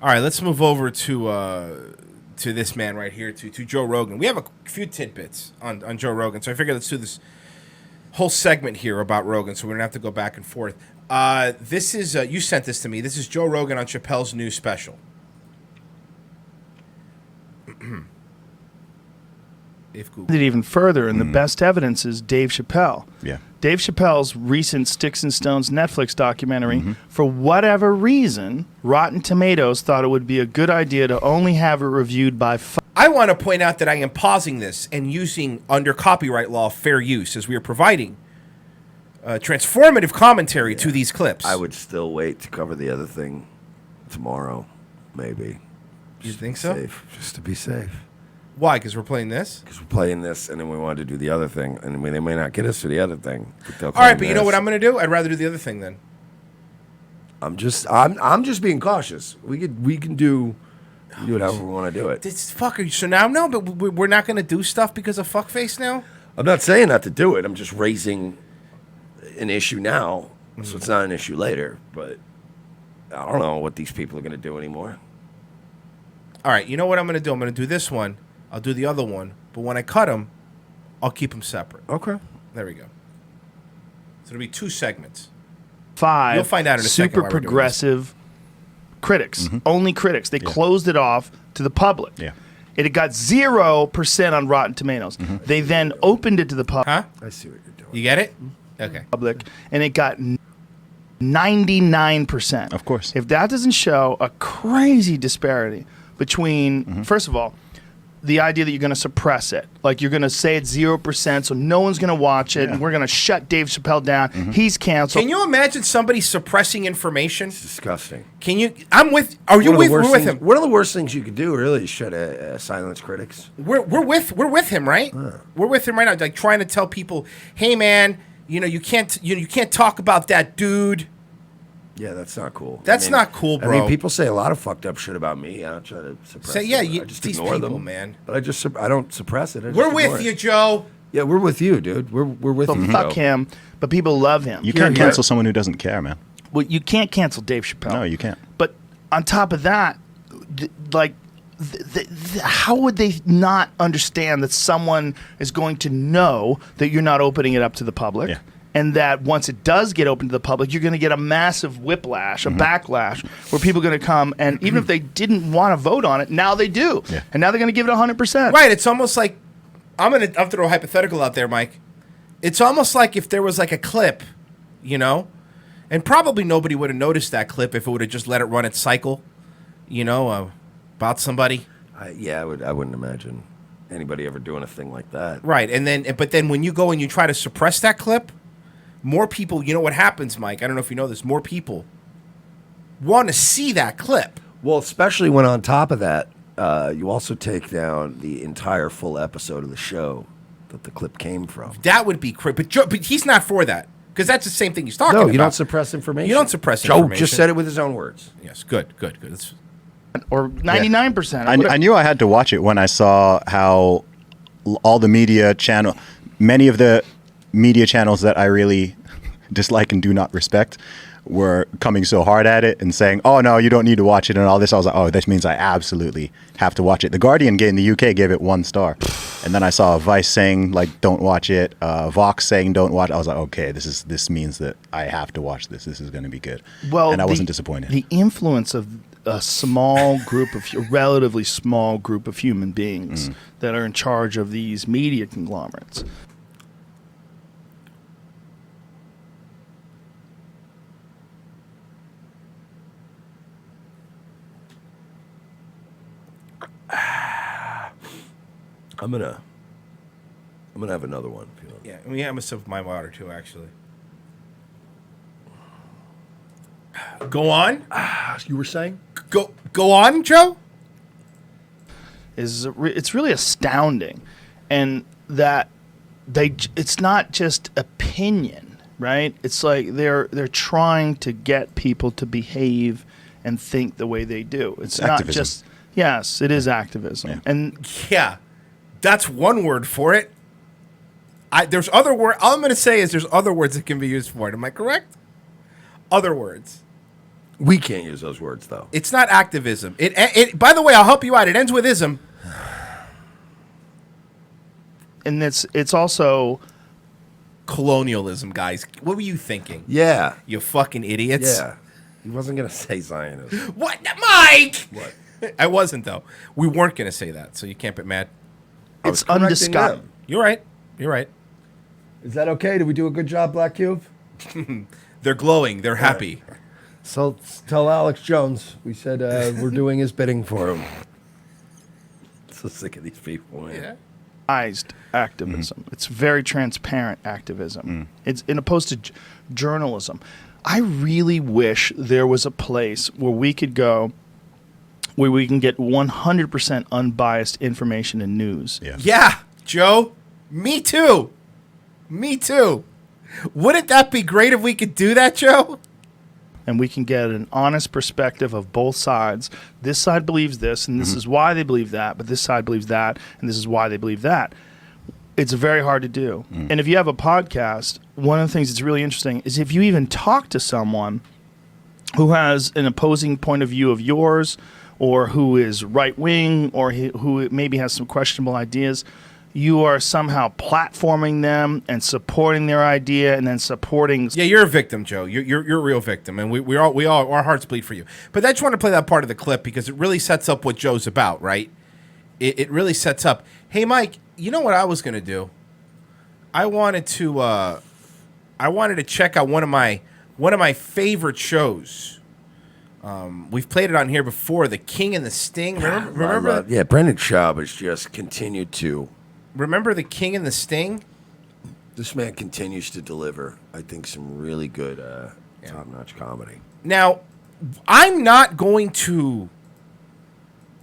All right, let's move over to this man right here, to Joe Rogan. We have a few tidbits on Joe Rogan, so I figured let's do this whole segment here about Rogan, so we don't have to go back and forth. This is you sent this to me. This is Joe Rogan on Chappelle's new special. It even further, and the best evidence is Dave Chappelle. Yeah. Dave Chappelle's recent Sticks and Stones Netflix documentary, for whatever reason, Rotten Tomatoes thought it would be a good idea to only have it reviewed by I want to point out that I am pausing this and using, under copyright law, fair use, as we are providing transformative commentary to these clips. I would still wait to cover the other thing tomorrow, maybe. You think so? Safe, just to be safe. Why? Because we're playing this? Because we're playing this, and then we wanted to do the other thing, and they may not get us to the other thing. All right, but you know what I'm going to do? I'd rather do the other thing then. I'm just being cautious. We can do however we want to do it. This fucker. So now, no, but we're not going to do stuff because of fuckface now? I'm not saying not to do it. I'm just raising an issue now, so it's not an issue later. But I don't know what these people are going to do anymore. All right, you know what I'm going to do? I'm going to do this one. I'll do the other one. But when I cut them, I'll keep them separate. Okay. There we go. So it'll be 2 segments. 5 You'll find out in a second super why we're doing progressive critics, only critics. They closed it off to the public. Yeah. It got 0% on Rotten Tomatoes. They then opened it to the Huh? I see what you're doing. You get it? Okay. public, and it got 99%. Of course. If that doesn't show a crazy disparity between, first of all, the idea that you're going to suppress it. Like, you're going to say it's 0%, so no one's going to watch it, and we're going to shut Dave Chappelle down. He's canceled. Can you imagine somebody suppressing information? It's disgusting. Can you? I'm with. Are you with? We're with him. One of the worst things you could do, really, is shut silence critics. We're with him, right? We're with him right now, like trying to tell people, hey man, you can't talk about that dude. Yeah, that's not cool. That's not cool, bro. I mean, people say a lot of fucked up shit about me. I don't try to suppress it. I just these ignore people, them, man. But I don't suppress it. We're with you, Joe. Yeah, we're with you, dude. We're with So you. fuck Joe. him, but people love him. You can't cancel someone who doesn't care, man. Well, you can't cancel Dave Chappelle. No, you can't. But on top of that, how would they not understand that someone is going to know that you're not opening it up to the public? Yeah. And that once it does get open to the public, you're going to get a massive whiplash, a backlash, where people are going to come, and even if they didn't want to vote on it, now they do. Yeah. And now they're going to give it 100%. Right. It's almost like I'll throw a hypothetical out there, Mike. It's almost like if there was like a clip, and probably nobody would have noticed that clip if it would have just let it run its cycle, about somebody. I wouldn't imagine anybody ever doing a thing like that. Right. But then when you go and you try to suppress that clip, more people, you know what happens, Mike? I don't know if you know this. More people want to see that clip. Well, especially when on top of that, you also take down the entire full episode of the show that the clip came from. That would be crazy. But he's not for that, because that's the same thing he's talking about. No, you don't suppress information. You don't suppress Joe information. just said it with his own words. Yes, good. It's, Or 99%. I knew I had to watch it when I saw how all the many of the media channels that I really dislike and do not respect were coming so hard at it and saying, oh, no, you don't need to watch it and all this. I was like, oh, this means I absolutely have to watch it. The Guardian in the UK gave it 1 star. And then I saw Vice saying, like, don't watch it. Vox saying don't watch it. I was like, okay, this means that I have to watch this. This is going to be good. Well, and I wasn't disappointed. The influence of a relatively small group of human beings that are in charge of these media conglomerates. I'm gonna have another one. If you know. yeah, we have a sip of my water too, actually. Go on. You were saying? Go on, Joe. It's really astounding, and that it's not just opinion, right? It's like they're trying to get people to behave and think the way they do. It's not activism. just yes, it is activism, Yeah. and Yeah, that's one word for it. There's other word. All I'm going to say is there's other words that can be used for it. Am I correct? Other words. We can't use those words though. It's not activism. It. By the way, I'll help you out. It ends with ism. And it's also Colonialism, guys. What were you thinking? Yeah. You fucking idiots. Yeah. He wasn't gonna say Zionism. What, Mike? What? I wasn't though. We weren't gonna say that, so you can't get mad. it's undiscussed. You're right. You're right. Is that okay? Did we do a good job, Black Cube? They're glowing. They're happy. So tell Alex Jones we said we're doing his bidding for him. So sick of these people. Man. Yeah. Activism. It's very transparent activism. It's in opposed to journalism. I really wish there was a place where we could go where we can get 100% unbiased information and news. Yeah. Yeah, Joe. Me too. Me too. Wouldn't that be great if we could do that, Joe? And we can get an honest perspective of both sides. This side believes this, and this is why they believe that, but this side believes that, and this is why they believe that. It's very hard to do. And if you have a podcast, one of the things that's really interesting is if you even talk to someone who has an opposing point of view of yours, or who is right-wing, or who maybe has some questionable ideas, you are somehow platforming them and supporting their idea, and then supporting. Yeah, you're a victim, Joe. You're a real victim, and we all our hearts bleed for you. But I just want to play that part of the clip because it really sets up what Joe's about, right? It really sets up. Hey, Mike, you know what I was gonna do? I wanted to check out one of my favorite shows. We've played it on here before, The King and the Sting. Remember? Yeah, Brendan Schaub has just continued to. Remember The King and the Sting? This man continues to deliver, I think, some really good top-notch comedy. Now, I'm not going to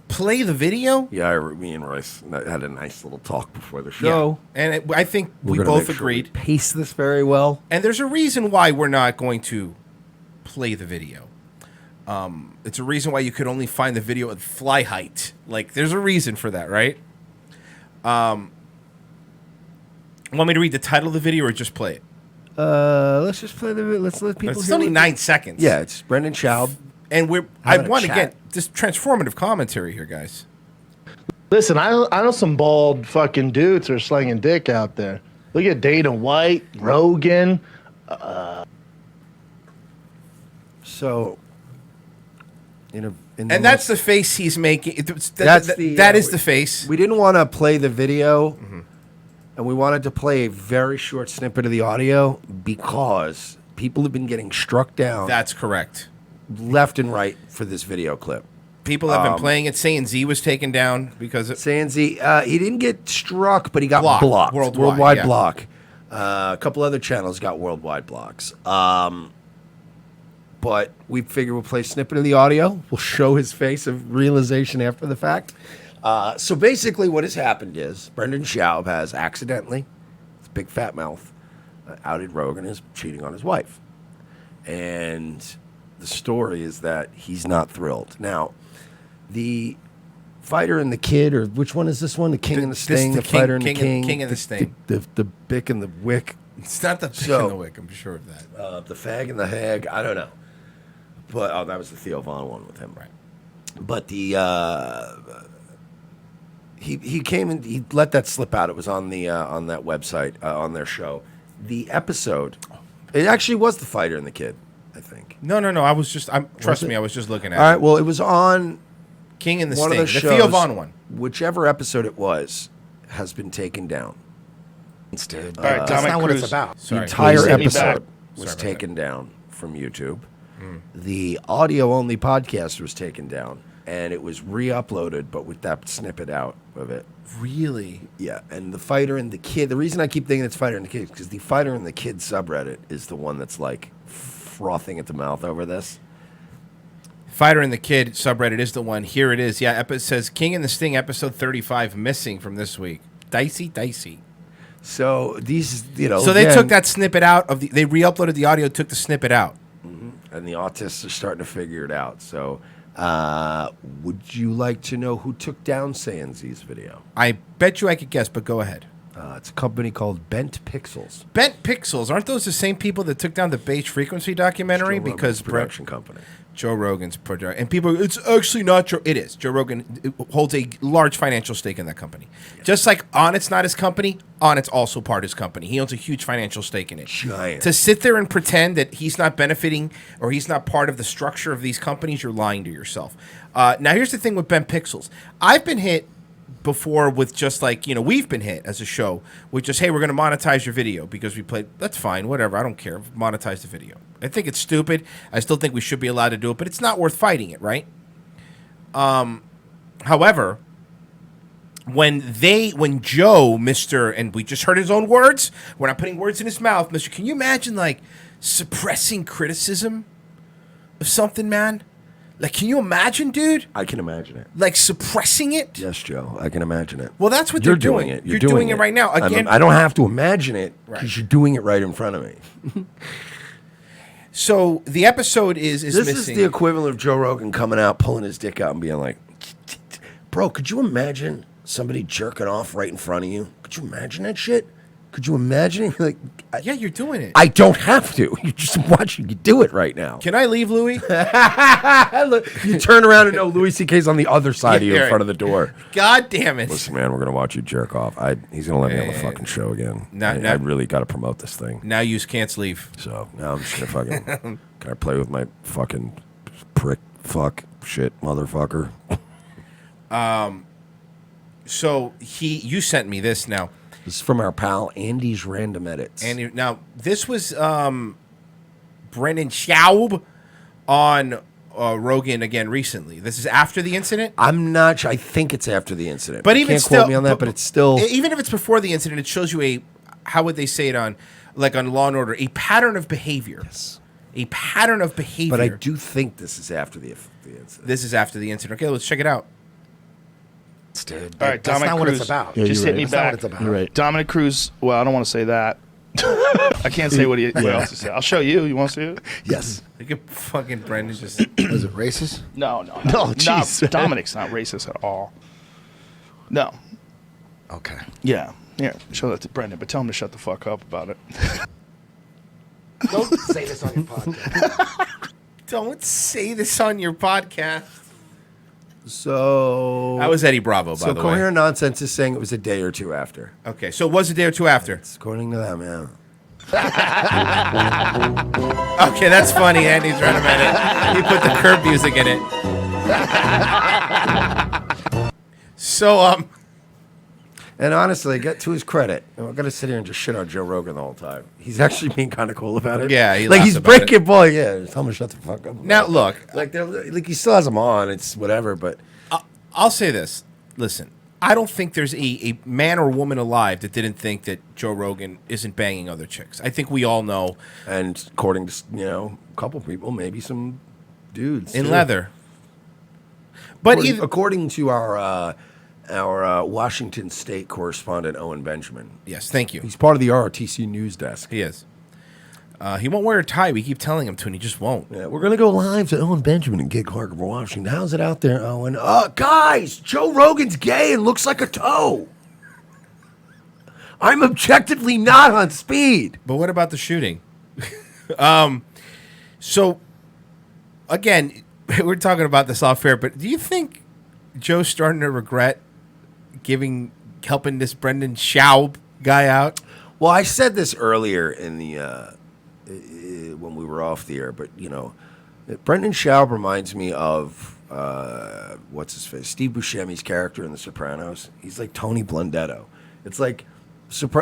play the video. Yeah, me and Royce had a nice little talk before the show. Yeah. And I think we We're gonna both make sure we agreed. pace this very well. And there's a reason why we're not going to play the video. It's a reason why you could only find the video at fly height. Like, there's a reason for that, right? Want me to read the title of the video or just play it? Let's just play the. Let's let people. It's hear only what- 9 seconds. Yeah, it's Brendan Schaub. And I Having a want to chat. get this transformative commentary here, guys. Listen, I know some bald fucking dudes are slinging dick out there. Look at Dana White, Rogan. So, And that's the face he's making. That That is the face. We didn't want to play the video, and we wanted to play a very short snippet of the audio because people have been getting struck down That's correct. left and right for this video clip. People have been playing it, saying Z was taken down because it, Sanzi, he didn't get struck, but he got Blocked. blocked. Worldwide, yeah. block. A couple other channels got worldwide blocks. But we figure we'll play a snippet of the audio. We'll show his face of realization after the fact. So basically what has happened is Brendan Schaub has accidentally, his big fat mouth, outed Rogan as cheating on his wife. And the story is that he's not thrilled. Now, the fighter and the kid, or which one is this one? The king and the sting, the fighter and the king. King and the Sting. The bick and the wick. It's not the pick So- in the wick, I'm sure of that. The fag and the hag, I don't know. But that was the Theo Von one with him, right? But the he came and he let that slip out. It was on the on that website on their show. The episode, it actually was the fighter and the kid, I think. No. I was just. Trust me, I was just looking at All right, it. well, it was on King and the one Sting, of the the Theo shows. Von one. Whichever episode it was has been taken down. Instead, All right, That's Dominic not what it's Cruz. about. the Sorry. entire Please hit me episode back. was Sorry about taken down from YouTube. The audio-only podcast was taken down, and it was re-uploaded, but with that snippet out of it. Really? Yeah, and the fighter and the kid. The reason I keep thinking it's fighter and the kid is because the fighter and the kid subreddit is the one that's like frothing at the mouth over this. Fighter and the Kid subreddit is the one. Here it is. Yeah, it says King and the Sting episode 35 missing from this week. Dicey. So these, So they again, took that snippet out of they re-uploaded the audio, took the snippet out. and the autists are starting to figure it out. So, would you like to know who took down Sanzi's video? I bet you I could guess, but go ahead. It's a company called Bent Pixels. Bent Pixels, aren't those the same people that took down the Beige Frequency documentary? Joe Rogan's Because production company. Joe Rogan's project, and people, it's actually not Joe. It is. Joe Rogan holds a large financial stake in that company. Just like Onnit's not his company, Onnit's also part of his company. He owns a huge financial stake in it. Giant. To sit there and pretend that he's not benefiting or he's not part of the structure of these companies, you're lying to yourself. Now, here's the thing with Ben Pixels. I've been hit before with just like, we've been hit as a show with just, hey, we're going to monetize your video because we played. That's fine, whatever. I don't care. Monetize the video. I think it's stupid. I still think we should be allowed to do it, but it's not worth fighting it, right? However, when Joe, and we just heard his own words, we're not putting words in his mouth, Mr. Can you imagine like suppressing criticism of something, man? Like, can you imagine, dude? I can imagine it. Like suppressing it? Yes, Joe, I can imagine it. Well, that's what you're they're doing. It. You're doing it right now. Again, I don't have to imagine it because Right. you're doing it right in front of me. So the episode is This missing. is the equivalent of Joe Rogan coming out, pulling his dick out, and being like, "Bro, could you imagine somebody jerking off right in front of you? Could you imagine that shit? Could you imagine it?" Like, Yeah, you're doing it. I don't have to. You're just watching you do it right now. Can I leave, Louis? You turn around and know Louis C.K.'s on the other side of you Yeah, in front of the door. God damn it. Listen, man, we're gonna watch you jerk off. He's gonna let me on the fucking show again. I really got to promote this thing. Now you can't leave. So now I'm just gonna fucking. Can I play with my fucking prick, fuck, shit, motherfucker? So you sent me this now. This is from our pal Andy's Random Edits. And now this was Brendan Schaub on Rogan again recently. This is after the incident. I'm not sure. I think it's after the incident. But You even can't still, quote me on that. But it's still. even if it's before the incident, it shows you how would they say it on Law and Order, a pattern of behavior. Yes. A pattern of behavior. But I do think this is after the incident. This is after the incident. Okay, let's check it out. Dude, All right, that's Dominic not what Cruz. it's about. Yeah, Just you're hit me right. That's not back. what it's about. You're right. Dominic Cruz. Well, I don't want to say that. I can't say what else he said. I'll show you. You want to see it? Yes. Look at fucking Brendan just. Is it racist? No. No, jeez. Dominic's not racist at all. No. Okay. Yeah. Here, show that to Brendan, but tell him to shut the fuck up about it. Don't say this on your podcast. Don't say this on your podcast. So. That was Eddie Bravo, by So the Coherent Nonsense is saying it was a day or two after. way. Okay, so it was a day or two after. It's according to them, yeah. Okay, that's funny. Andy's trying to edit. He put the curb music in it. So, And honestly, get to his credit, and we're gonna sit here and just shit on Joe Rogan the whole time. He's actually being kind of cool about it. Yeah, he like laughs he's about breaking ball. Yeah, just tell him to shut the fuck up. now look, like he still has him on. It's whatever, but I'll say this. Listen, I don't think there's a man or woman alive that didn't think that Joe Rogan isn't banging other chicks. I think we all know. and according to a couple people, maybe some dudes In too. leather. But according to our Washington State correspondent Owen Benjamin, yes, thank you. he's part of the ROTC news desk. He is. He won't wear a tie. We keep telling him to, and he just won't. Yeah, we're gonna go live to Owen Benjamin and Gig Clark of Washington. How's it out there, Owen? Guys, Joe Rogan's gay and looks like a toe. I'm objectively not on speed. But what about the shooting? So, again, we're talking about this off air, but do you think Joe's starting to regret helping this Brendan Schaub guy out? Well, I said this earlier in the when we were off the air, but Brendan Schaub reminds me of what's his face, Steve Buscemi's character in The Sopranos. He's like Tony Blundetto. It's like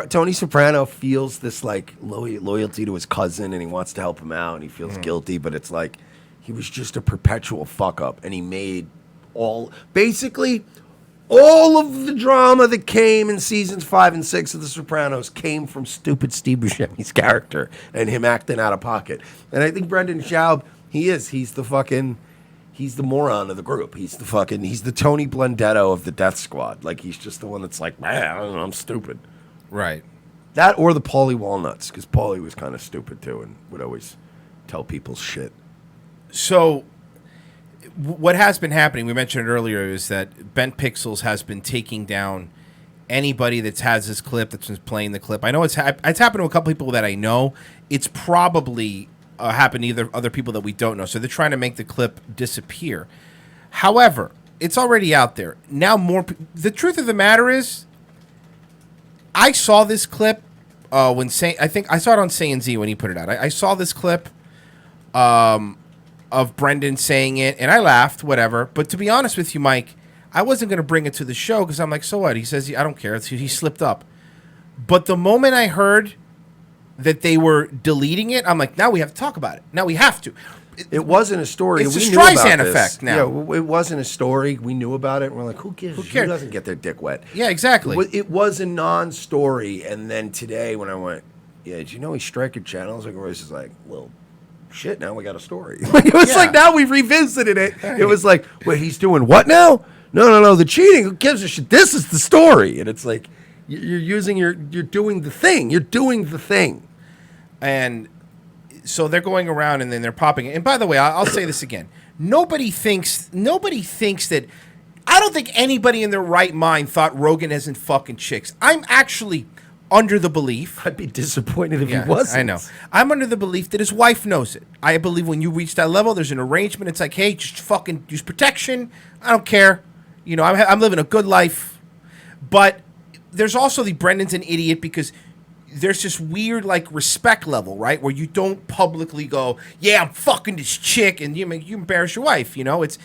Tony Soprano feels this like loyalty to his cousin, and he wants to help him out, and he feels guilty, but it's like he was just a perpetual fuck up, and he made basically all of the drama that came in seasons 5 and 6 of The Sopranos came from stupid Steve Buscemi's character and him acting out of pocket. And I think Brendan Schaub, he's the moron of the group. He's the Tony Blundetto of the Death Squad. Like, he's just the one that's like, man, I don't know, I'm stupid. Right. That or the Paulie Walnuts, because Paulie was kind of stupid too and would always tell people shit. So, what has been happening, we mentioned it earlier, is that Ben Pixels has been taking down anybody that has this clip, that's been playing the clip. I know it's happened to a couple people that I know. It's probably happen to either other people that we don't know. So they're trying to make the clip disappear. However, it's already out there now. The truth of the matter is, I saw this clip I think I saw it on Say and Z when he put it out. I saw this clip of Brendan saying it, and I laughed, whatever. But to be honest with you, Mike, I wasn't going to bring it to the show because I'm like, so what? He says, I don't care. He slipped up. But the moment I heard that they were deleting it, I'm like, now we have to talk about it. Now we have to. It wasn't a story. It's we the knew about Streisand this. effect now. Yeah, it wasn't a story. We knew about it, and we're like, who gives? Who cares? doesn't get their dick wet? Yeah, exactly. It was a non-story, and then today when I went, yeah, did you know he's striking channels? Like, Royce is like, well, shit, now we got a story. Like, it was like, now we've revisited it. Right. It was like, wait, he's doing what now? No, the cheating. Who gives a shit? This is the story, and it's like, you're doing the thing. You're doing the thing. And so they're going around and then they're popping it. And by the way, I'll say this again. Nobody thinks that. I don't think anybody in their right mind thought Rogan isn't fucking chicks. I'm actually under the belief. I'd be disappointed if he wasn't. I know. I'm under the belief that his wife knows it. I believe when you reach that level, there's an arrangement. It's like, hey, just fucking use protection. I don't care. You know, I'm living a good life. But there's also Brendan's an idiot because there's this weird like respect level, right, where you don't publicly go, yeah, I'm fucking this chick, and you embarrass your wife. You know, it's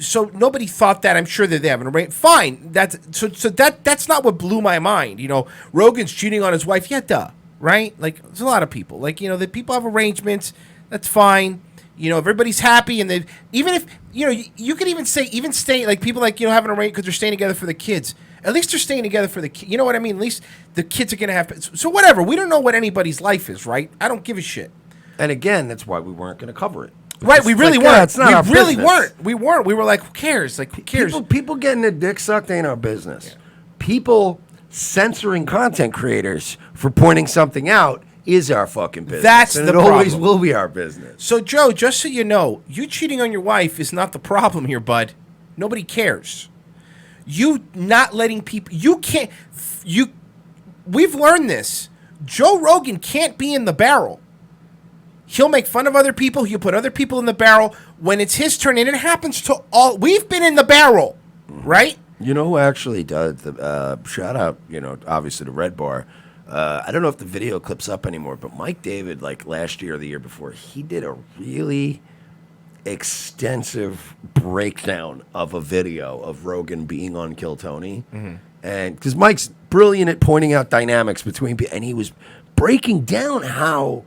so nobody thought that. I'm sure that they haven't. Right? Fine. That's not what blew my mind. You know, Rogan's cheating on his wife. Yeah, duh. Right? Like there's a lot of people. Like, you know, that people have arrangements. That's fine. You know, everybody's happy, and they even if you know you could even stay like people like, you know, having an arrangement because they're staying together for the kids. At least they're staying together for the kids. You know what I mean? At least the kids are going to have... So whatever. We don't know what anybody's life is, right? I don't give a shit. And again, that's why we weren't going to cover it. Right, we really like, weren't. Yeah, it's not our business. We weren't. We were like, who cares? Like, who cares? People getting their dick sucked ain't our business. Yeah. People censoring content creators for pointing something out is our fucking business. That's and the it problem. Always will be our business. So, Joe, just so you know, you cheating on your wife is not the problem here, bud. Nobody cares. You not letting people... We've learned this. Joe Rogan can't be in the barrel. He'll make fun of other people. He'll put other people in the barrel. When it's his turn, and it happens to all... We've been in the barrel, right? You know who actually does the... shout out, you know, obviously to Red Bar. I don't know if the video clip's up anymore, but Mike David, like last year or the year before, he did a really extensive breakdown of a video of Rogan being on Kill Tony. Mm-hmm. And because Mike's brilliant at pointing out dynamics between people, and he was breaking down how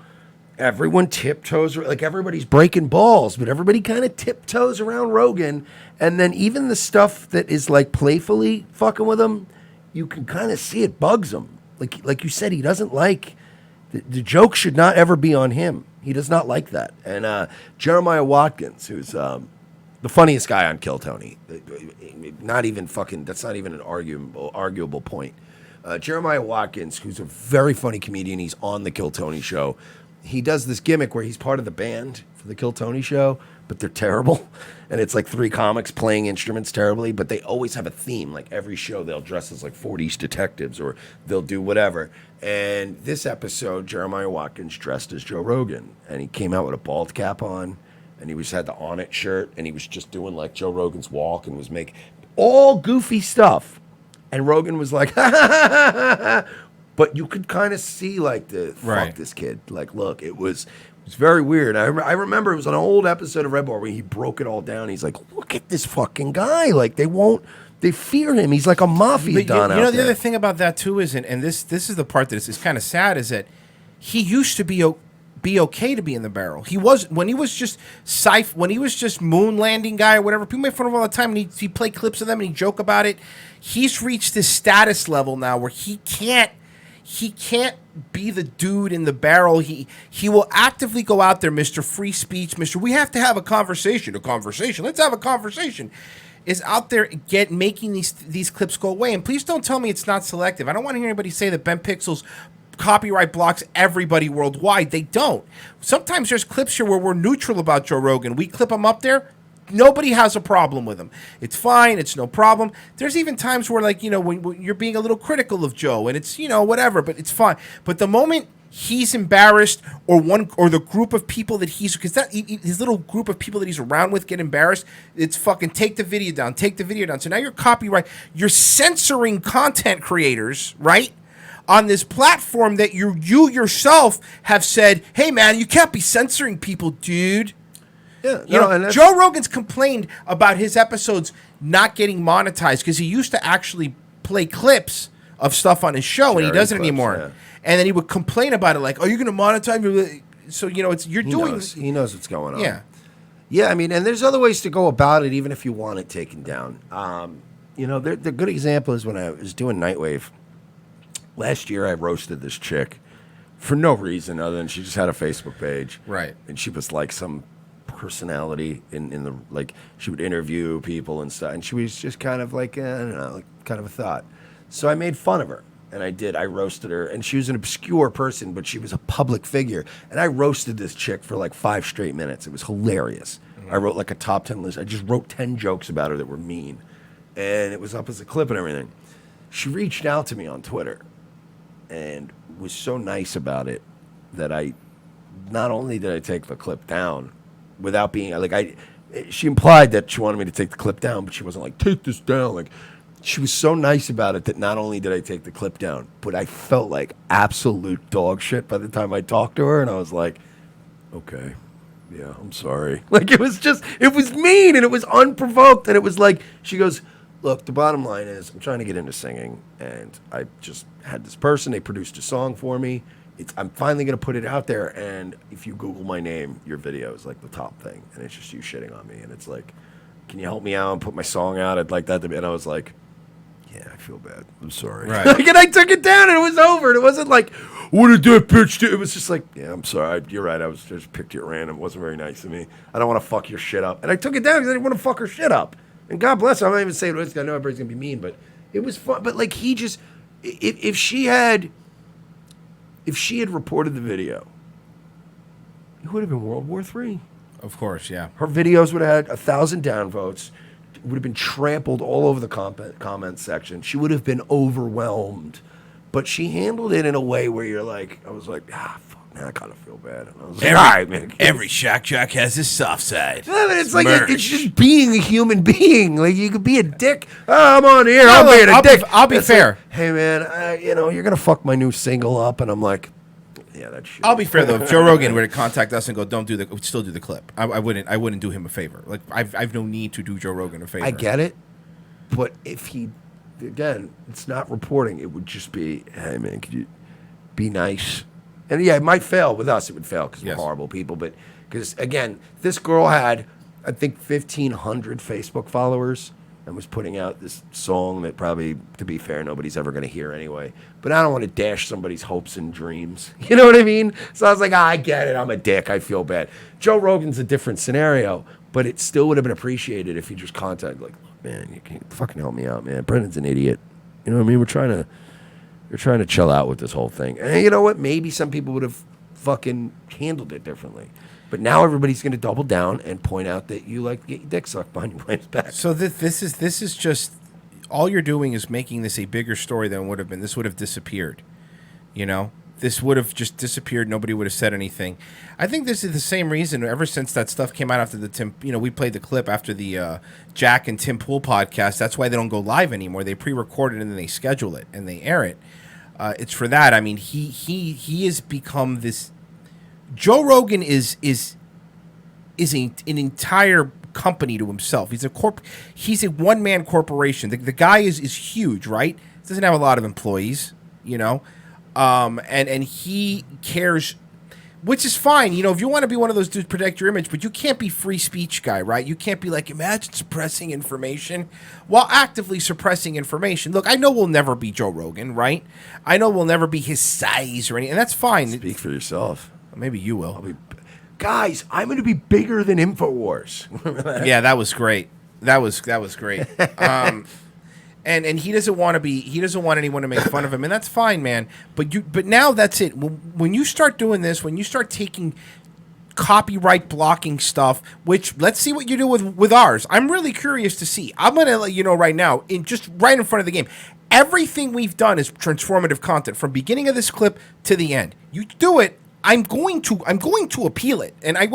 everyone tiptoes, like everybody's breaking balls, but everybody kind of tiptoes around Rogan. And then even the stuff that is like playfully fucking with him, you can kind of see it bugs him. Like you said, he doesn't like, the joke should not ever be on him. He does not like that. And Jeremiah Watkins, who's the funniest guy on Kill Tony, not even fucking, that's not even an arguable point. Jeremiah Watkins, who's a very funny comedian, he's on the Kill Tony show. He does this gimmick where he's part of the band for the Kill Tony show, but they're terrible. And it's like three comics playing instruments terribly, but they always have a theme. Like every show, they'll dress as like 40s detectives or they'll do whatever. And this episode, Jeremiah Watkins dressed as Joe Rogan. And he came out with a bald cap on, and he had the On It shirt, and he was just doing like Joe Rogan's walk and was making all goofy stuff. And Rogan was like, ha ha ha ha ha. But you could kind of see like fuck this kid. Like, look, it was very weird. I remember it was an old episode of Red Bar where he broke it all down. He's like, look at this fucking guy. Like, they fear him. He's like a mafia don out there. You know, the other thing about that too is, and this is the part that is kind of sad, is that he used to be okay to be in the barrel. He was, when he was just moon landing guy or whatever, people make fun of him all the time, and he play clips of them and he joke about it. He's reached this status level now where he can't be the dude in the barrel. He will actively go out there, Mr. Free Speech, Mr. We have to have a conversation. Let's have a conversation. Is out there making these clips go away. And please don't tell me it's not selective. I don't want to hear anybody say that Ben Pixels copyright blocks everybody worldwide. They don't. Sometimes there's clips here where we're neutral about Joe Rogan. We clip him up there. Nobody has a problem with him. It's fine. It's no problem. There's even times where, like, you know, when you're being a little critical of Joe, and it's, you know, whatever, but it's fine. But the moment he's embarrassed, or the group of people that because that his little group of people that he's around with get embarrassed, it's fucking take the video down. So now you're censoring content creators, right? On this platform that you yourself have said, hey man, you can't be censoring people, dude. Yeah, Joe Rogan's complained about his episodes not getting monetized because he used to actually play clips of stuff on his show, and he doesn't anymore. Yeah. And then he would complain about it, like, "Oh, you're going to monetize me?" So he knows what's going on. Yeah, yeah. I mean, and there's other ways to go about it, even if you want it taken down. The good example is when I was doing Nightwave last year. I roasted this chick for no reason other than she just had a Facebook page, right? And she was like some personality in the, like, she would interview people and stuff, and she was just kind of like, I don't know, like, kind of a thought. So I made fun of her, and I roasted her, and she was an obscure person, but she was a public figure, and I roasted this chick for like 5 straight minutes. It was hilarious. I wrote like a top 10 list. I just wrote 10 jokes about her that were mean, and it was up as a clip and everything. She reached out to me on Twitter and was so nice about it that not only did I take the clip down without being like, she implied that she wanted me to take the clip down, but she wasn't like, take this down. Like, she was so nice about it that not only did I take the clip down, but I felt like absolute dog shit by the time I talked to her, and I was like, okay, yeah, I'm sorry. Like, it was mean, and it was unprovoked, and it was like, she goes, look, the bottom line is I'm trying to get into singing, and I just had this person, they produced a song for me. I'm finally going to put it out there, and if you Google my name, your video is like the top thing, and it's just you shitting on me, and it's like, can you help me out and put my song out? I'd like that to be, and I was like, yeah, I feel bad. I'm sorry. Right. Like, and I took it down, and it was over, and it wasn't like, what did that bitch do? It was just like, yeah, I'm sorry. You're right. I was just picked you at random. It wasn't very nice of me. I don't want to fuck your shit up. And I took it down because I didn't want to fuck her shit up. And God bless her. I'm not even saying this. I know everybody's going to be mean, but it was fun. But like, he just, if she had reported the video, it would have been World War III. of course, yeah. Her videos would have had 1,000 downvotes. Would have been trampled all over the comment section. She would have been overwhelmed. But she handled it in a way where you're like, I was like, fuck, man, I kind of feel bad. And I was like, all right, man. Every Shack Jack has his soft side. Yeah, but it's like, it's just being a human being. Like, you could be a dick. Oh, I'm on here. I'm being a dick. I'll be fair. Like, hey, man, you're going to fuck my new single up. And I'm like, yeah, that's shit. I'll be fair though. If Joe Rogan were to contact us and go, "Don't do the," we'd still do the clip. I wouldn't do him a favor. Like, I've no need to do Joe Rogan a favor. I get it, but if he, again, it's not reporting. It would just be, hey man, could you be nice? And yeah, it might fail with us. It would fail because we're horrible people. But because again, this girl had, I think, 1,500 Facebook followers and was putting out this song that probably, to be fair, nobody's ever going to hear anyway. But I don't want to dash somebody's hopes and dreams. You know what I mean? So I was like, I get it. I'm a dick. I feel bad. Joe Rogan's a different scenario, but it still would have been appreciated if he just contacted, like, man, you can fucking help me out, man. Brendan's an idiot. You know what I mean? We're trying to chill out with this whole thing. And you know what? Maybe some people would have fucking handled it differently. But now everybody's going to double down and point out that you like to get your dick sucked behind your wife's back. So this is just, all you're doing is making this a bigger story than it would have been. This would have disappeared. You know? This would have just disappeared. Nobody would have said anything. I think this is the same reason ever since that stuff came out after the Tim, we played the clip after the Jack and Tim Pool podcast. That's why they don't go live anymore. They pre-record it and then they schedule it and they air it. It's for that. I mean, he has become this. Joe Rogan is an entire company to himself. He's a one-man corporation. The guy is huge, right? Doesn't have a lot of employees, and he cares, which is fine. If you want to be one of those dudes, protect your image, but you can't be free speech guy, right? You can't be like, imagine suppressing information while actively suppressing information. Look, I know we'll never be Joe Rogan, right? I know we'll never be his size or anything, and that's fine. Speak for yourself. Maybe you will. Guys, I'm going to be bigger than InfoWars. Yeah, that was great. That was great. And he doesn't want to be. He doesn't want anyone to make fun of him, and that's fine, man. But now that's it. When you start doing this, when you start taking copyright blocking stuff, which let's see what you do with ours. I'm really curious to see. I'm going to let you know right now, just right in front of the game. Everything we've done is transformative content from beginning of this clip to the end. You do it, I'm going to appeal it, and I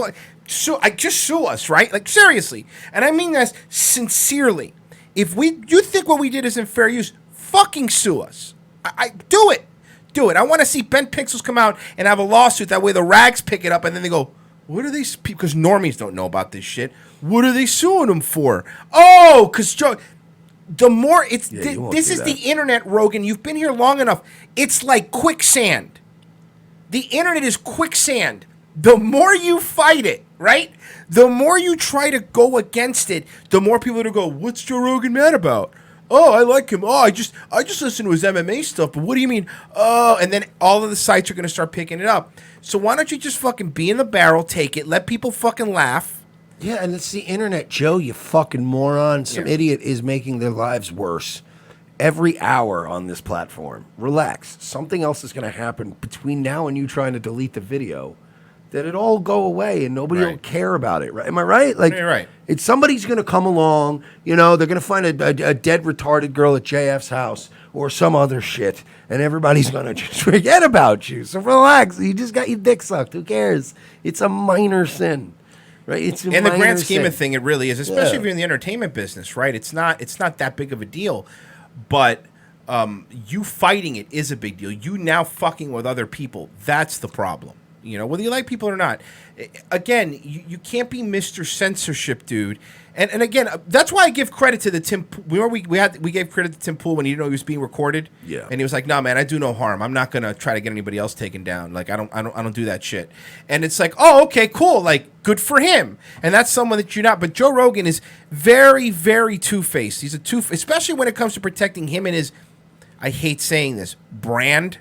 just sue us, right? Like seriously, and I mean that sincerely. If you think what we did isn't fair use, fucking sue us. I do it. Do it. I want to see Ben Pixels come out and have a lawsuit. That way the rags pick it up and then they go, what are these people? Because normies don't know about this shit. What are they suing them for? Oh, because Joe, the more it's this is the internet, Rogan. You've been here long enough. It's like quicksand. The internet is quicksand. The more you fight it, right? The more you try to go against it, the more people are going to go, what's Joe Rogan mad about? Oh, I like him. Oh, I just listen to his MMA stuff. But what do you mean? Oh, and then all of the sites are going to start picking it up. So why don't you just fucking be in the barrel, take it, let people fucking laugh. Yeah, and it's the internet, Joe, you fucking moron. Some idiot is making their lives worse every hour on this platform. Relax. Something else is going to happen between now and you trying to delete the video. That it all go away and nobody will care about it, right? Am I right? Like, you're right. It's somebody's going to come along, they're going to find a dead retarded girl at JF's house or some other shit, and everybody's going to just forget about you. So relax. You just got your dick sucked. Who cares? It's a minor sin, right? It's a in the minor grand scheme sin. of thing, it really is, especially if you're in the entertainment business, right? It's not that big of a deal, but you fighting it is a big deal. You now fucking with other people, that's the problem. Whether you like people or not. Again, you can't be Mr. Censorship, dude. And again, that's why I give credit to the Tim. We gave credit to Tim Pool when he didn't know he was being recorded. Yeah. And he was like, "No, man, I do no harm. I'm not gonna try to get anybody else taken down. Like, I don't do that shit." And it's like, oh, okay, cool. Like, good for him. And that's someone that you're not. But Joe Rogan is very, very two-faced. He's especially when it comes to protecting him and his. I hate saying this, brand.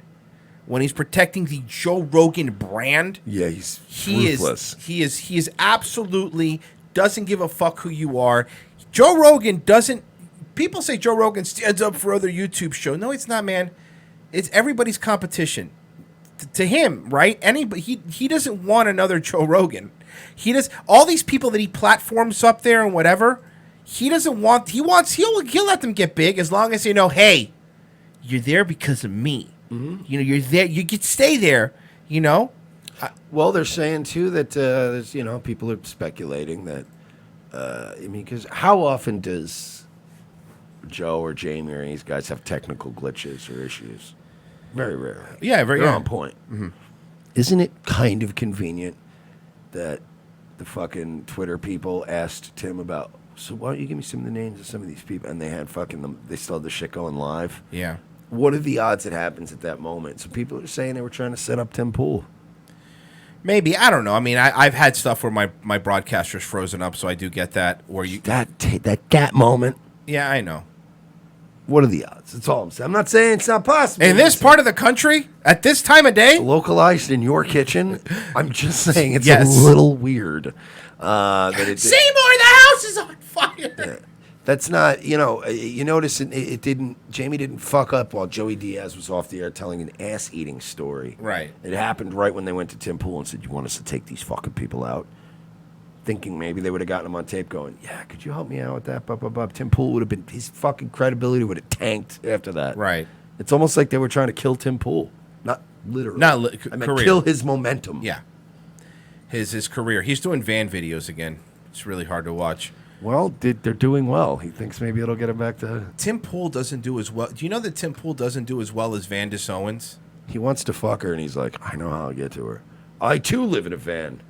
When he's protecting the Joe Rogan brand, yeah, he's ruthless. He is absolutely doesn't give a fuck who you are. Joe Rogan doesn't. People say Joe Rogan stands up for other YouTube shows. No, it's not, man. It's everybody's competition to him, right? He doesn't want another Joe Rogan. He does all these people that he platforms up there and whatever. He doesn't want. He'll let them get big as long as they know, hey, you're there because of me. Mm-hmm. You're there. You could stay there. Well, they're saying too that there's people are speculating that. Because how often does Joe or Jamie or any of these guys have technical glitches or issues? Very rarely. Yeah, they're on point. Mm-hmm. Isn't it kind of convenient that the fucking Twitter people asked Tim about? So why don't you give me some of the names of some of these people? And they had they still had the shit going live. Yeah. What are the odds it happens at that moment? So people are saying they were trying to set up Tim Pool. Maybe. I don't know. I mean, I've had stuff where my broadcaster's frozen up, so I do get that. Or that gap moment. Yeah, I know. What are the odds? That's all I'm saying. I'm not saying it's not possible. In this part of the country, at this time of day? Localized in your kitchen, I'm just saying it's a little weird. Seymour, the house is on fire! Yeah. That's not, you notice it didn't, Jamie didn't fuck up while Joey Diaz was off the air telling an ass-eating story. Right. It happened right when they went to Tim Pool and said, you want us to take these fucking people out? Thinking maybe they would have gotten him on tape going, yeah, could you help me out with that? Tim Pool would have been, his fucking credibility would have tanked after that. Right. It's almost like they were trying to kill Tim Pool. Not literally. I mean, kill his momentum. Yeah. His career. He's doing van videos again. It's really hard to watch. Well, they're doing well. He thinks maybe it'll get him back to... Tim Pool doesn't do as well. Do you know that Tim Pool doesn't do as well as Vandis Owens? He wants to fuck her, and he's like, I know how I'll get to her. I, too, live in a van.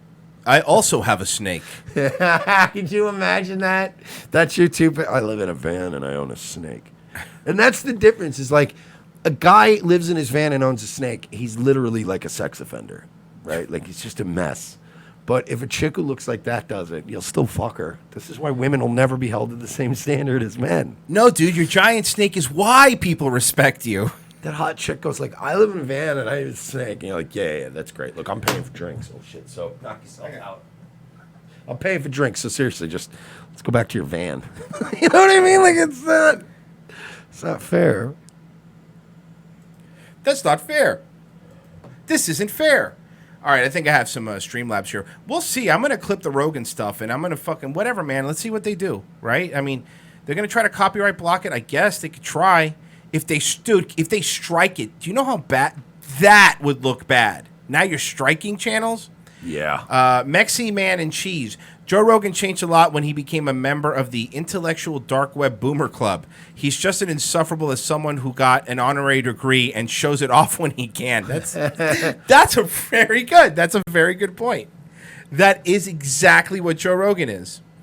I also have a snake. Could you imagine that? That's your two... I live in a van, and I own a snake. And that's the difference. Is like, a guy lives in his van and owns a snake. He's literally like a sex offender, right? Like, he's just a mess. But if a chick who looks like that does it, you'll still fuck her. This is why women will never be held to the same standard as men. No, dude, your giant snake is why people respect you. That hot chick goes like, I live in a van and I have a snake. And you're like, yeah, that's great. Look, I'm paying for drinks. Oh, shit. So knock yourself out. I'm paying for drinks. So seriously, just let's go back to your van. You know what I mean? Like, it's not fair. That's not fair. This isn't fair. All right, I think I have some Streamlabs here. We'll see. I'm going to clip the Rogan stuff, and I'm going to fucking whatever, man. Let's see what they do, right? I mean, they're going to try to copyright block it. I guess they could try. if they strike it, do you know how bad that would look bad? Now you're striking channels? Yeah. Mexi Man and Cheese. Joe Rogan changed a lot when he became a member of the intellectual dark web boomer club. He's just as insufferable as someone who got an honorary degree and shows it off when he can. That's a very good point. That is exactly what Joe Rogan is.